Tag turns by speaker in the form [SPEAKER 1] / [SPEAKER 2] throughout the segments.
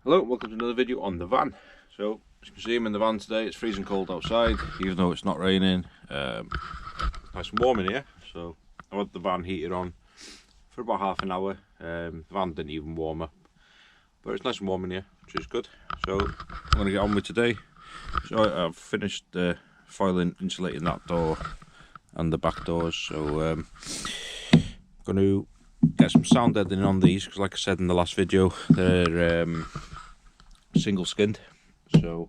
[SPEAKER 1] Hello, welcome to another video on the van. So, as you can see, I'm in the van today. It's freezing cold outside, even though it's not raining. Nice and warm in here, so I had the van heated on for about half an hour. The van didn't even warm up, but it's nice and warm in here, which is good. So, I'm going to get on with today. So, I've finished foiling, insulating that door and the back doors. So, I'm going to get some sound deadening on these, because like I said in the last video, they're single skinned, so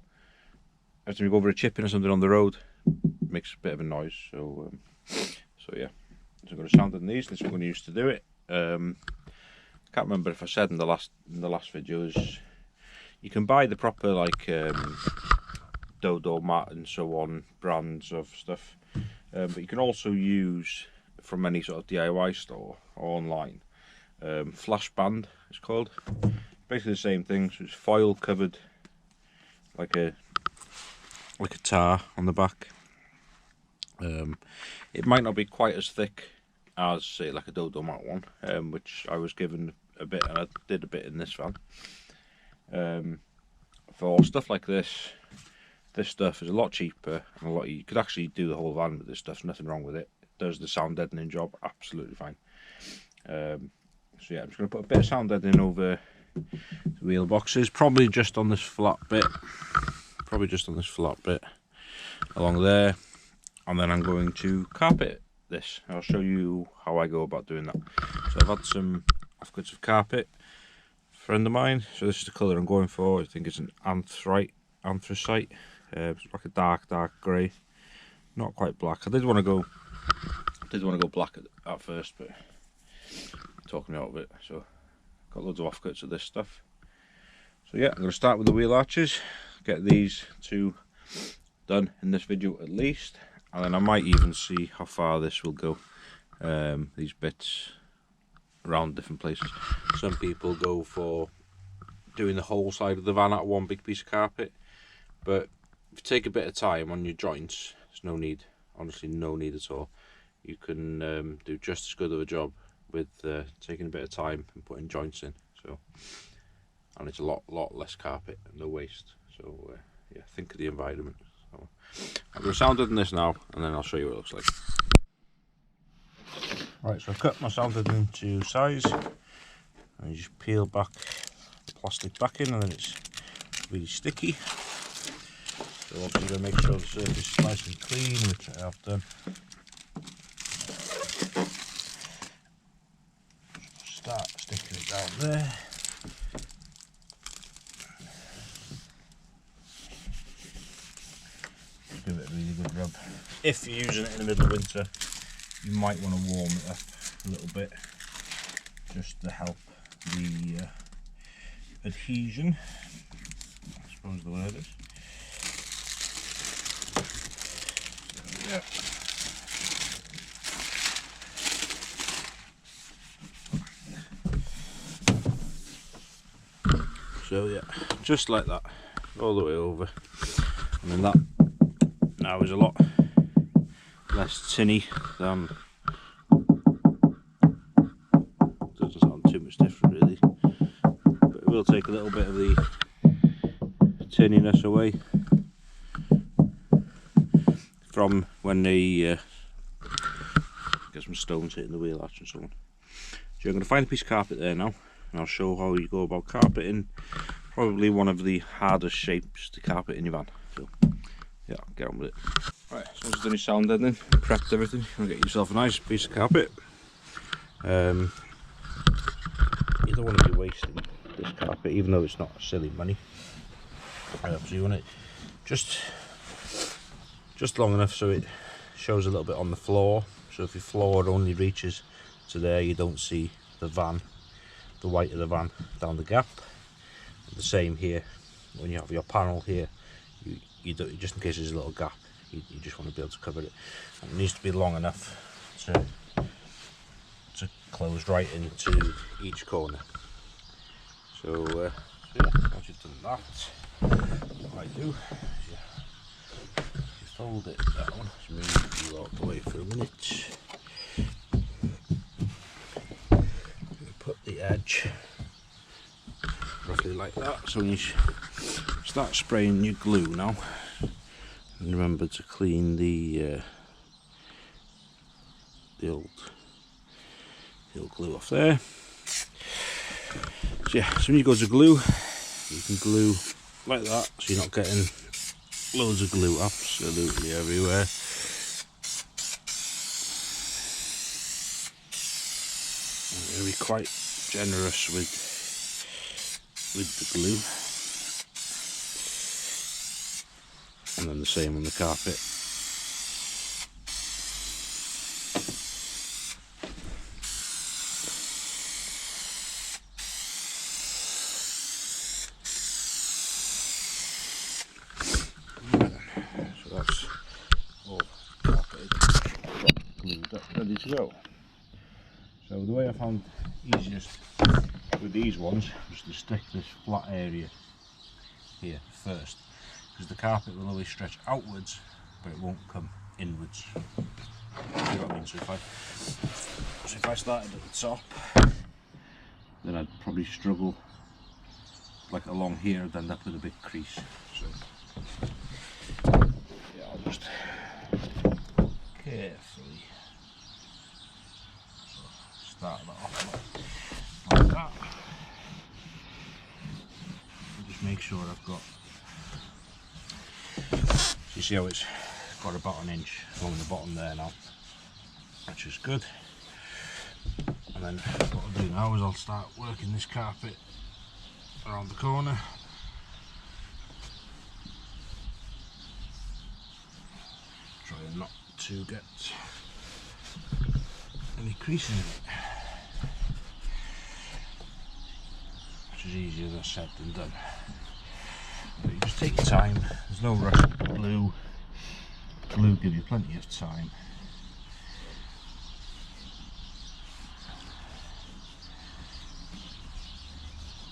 [SPEAKER 1] every time you go over a chipping or something on the road, it makes a bit of a noise. So yeah, so I'm going to sound in these. This is what I'm going to use to do it. Can't remember if I said in the last videos, you can buy the proper like Dodo mat and so on brands of stuff, but you can also use from any sort of DIY store or online. Flash band it's called. Basically the same thing, so it's foil covered like a tar on the back. It might not be quite as thick as say like a Dodo mat one, which I was given a bit, and I did a bit in this van. For stuff like this stuff is a lot cheaper and you could actually do the whole van with this stuff, nothing wrong with it. It does the sound deadening job absolutely fine. So yeah, I'm just going to put a bit of sound deadening over the wheel boxes, probably just on this flat bit, along there, and then I'm going to carpet this. I'll show you how I go about doing that. So I've had some offcuts of carpet, friend of mine, so this is the colour I'm going for. I think it's an anthracite. It's like a dark grey, not quite black. I did want to go black at first, but talking me out of it. So got loads of offcuts of this stuff. So yeah, I'm going to start with the wheel arches, get these two done in this video at least, and then I might even see how far this will go, these bits around different places. Some people go for doing the whole side of the van out of one big piece of carpet, but if you take a bit of time on your joints, there's no need, honestly no need at all. You can do just as good of a job with taking a bit of time and putting joints in. So, and it's a lot less carpet and no waste. So yeah, think of the environment. So, I'm going to sound deaden this now, and then I'll show you what it looks like. Right, so I've cut my sound deaden into size, and you just peel back the plastic backing, and then it's really sticky. So obviously you're going to make sure the surface is nice and clean, which I have done. Start sticking it down there. Give it a really good rub. If you're using it in the middle of winter, you might want to warm it up a little bit, just to help the adhesion, I suppose the word is. So, yeah. So yeah, just like that, all the way over, and then that now is a lot less tinny than, doesn't sound too much different really, but it will take a little bit of the tinniness away from when they get some stones hitting the wheel arch and so on. So I'm going to find a piece of carpet there now, and I'll show how you go about carpeting probably one of the hardest shapes to carpet in your van. So yeah, get on with it. Right, so once you've done your sound deadening, prepped everything, you're going to get yourself a nice piece of carpet. You don't want to be wasting this carpet, even though it's not silly money. So you want it just long enough so it shows a little bit on the floor. So if your floor only reaches to there, you don't see the white of the van down the gap. The same here, when you have your panel here, you do, just in case there's a little gap, you just want to be able to cover it. And it needs to be long enough to close right into each corner. So yeah, once you've done that, what I do is you fold it down. Let's move you out the way for a minute. Put the edge
[SPEAKER 2] roughly like that. So when you start spraying your glue now, and remember to clean the old glue off there. So yeah, so when you go to glue, you can glue like that, so you're not getting loads of glue absolutely everywhere. I'm going to be quite generous with the glue, and then the same on the carpet. So that's all carpeted, glued up, ready to go. So the way I found easiest with these ones was to stick this flat area here first, because the carpet will always stretch outwards but it won't come inwards. See what I mean? So if I started at the top, then I'd probably struggle like along here, I'd end up with a big crease. So yeah, I'll just carefully start that off like that. And just make sure I've got, so you see how it's got about an inch along the bottom there now, which is good. And then what I'll do now is I'll start working this carpet around the corner. Trying not to get any creasing in it, which is easier said than done. But you just take your time, there's no rush with the glue. Glue gives you plenty of time.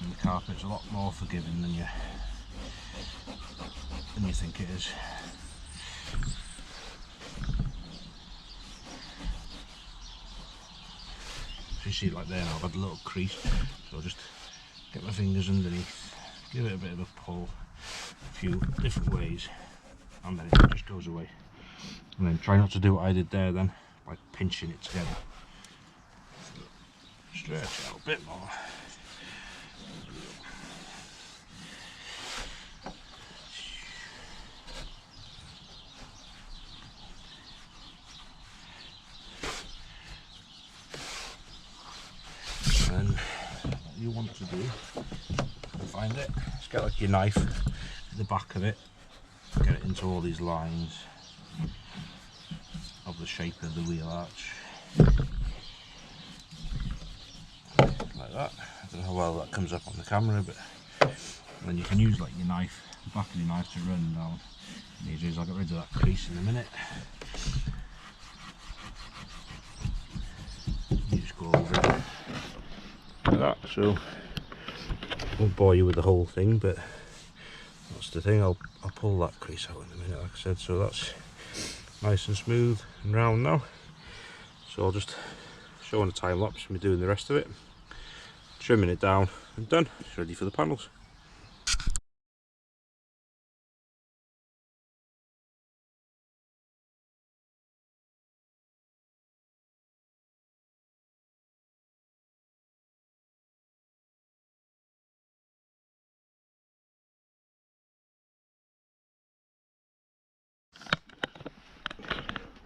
[SPEAKER 2] And the carpet's a lot more forgiving than you think it is. So you see like there now, I've had a little crease, so I'll just get my fingers underneath, give it a bit of a pull, a few different ways, and then it just goes away. And then try not to do what I did there then, by pinching it together. Stretch out a bit more. And what you want to do, find it, just get like your knife at the back of it, get it into all these lines of the shape of the wheel arch, like that. I don't know how well that comes up on the camera, but then you can use like your knife, the back of your knife to run down. And easy as I'll get rid of that crease in a minute. You just go over it like that. So I won't bore you with the whole thing, but that's the thing. I'll pull that crease out in a minute, like I said. So that's nice and smooth and round now. So I'll just show on a time lapse me doing the rest of it, trimming it down and done. It's ready for the panels.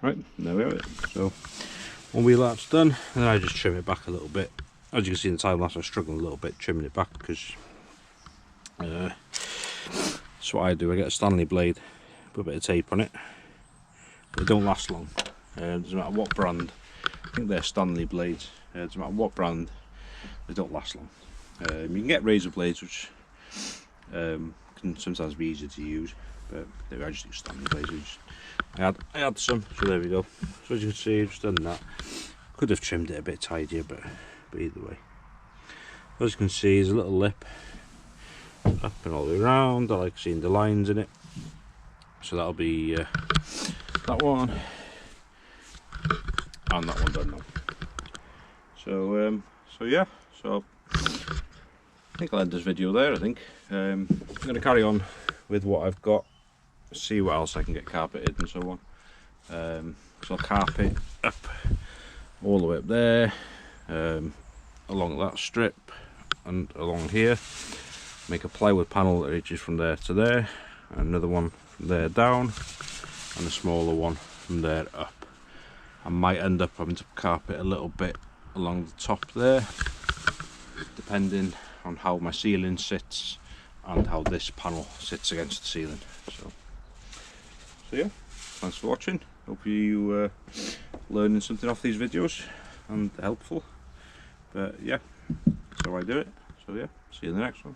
[SPEAKER 2] Right, there we have it. So one wheel arch done, and then I just trim it back a little bit. As you can see in the time lapse, I'm struggling a little bit trimming it back because that's what I do. I get a Stanley blade, put a bit of tape on it, but they don't last long. Doesn't matter what brand. I think they're Stanley blades. Doesn't matter what brand, they don't last long. You can get razor blades, which can sometimes be easier to use, but I just use Stanley blades. I had some, so there we go. So as you can see, I've just done that. Could have trimmed it a bit tidier, but either way. As you can see, there's a little lip up and all the way around. I like seeing the lines in it. So that'll be that one and that one done now. So yeah, so think I'll end this video there. I think I'm going to carry on with what I've got, see what else I can get carpeted and so on. So I'll carpet up all the way up there, along that strip and along here, make a plywood panel that reaches from there to there, and another one from there down, and a smaller one from there up. I might end up having to carpet a little bit along the top there, depending on how my ceiling sits and how this panel sits against the ceiling. So yeah, thanks for watching. Hope you learning something off these videos and helpful. But yeah, that's how I do it. So yeah, see you in the next one.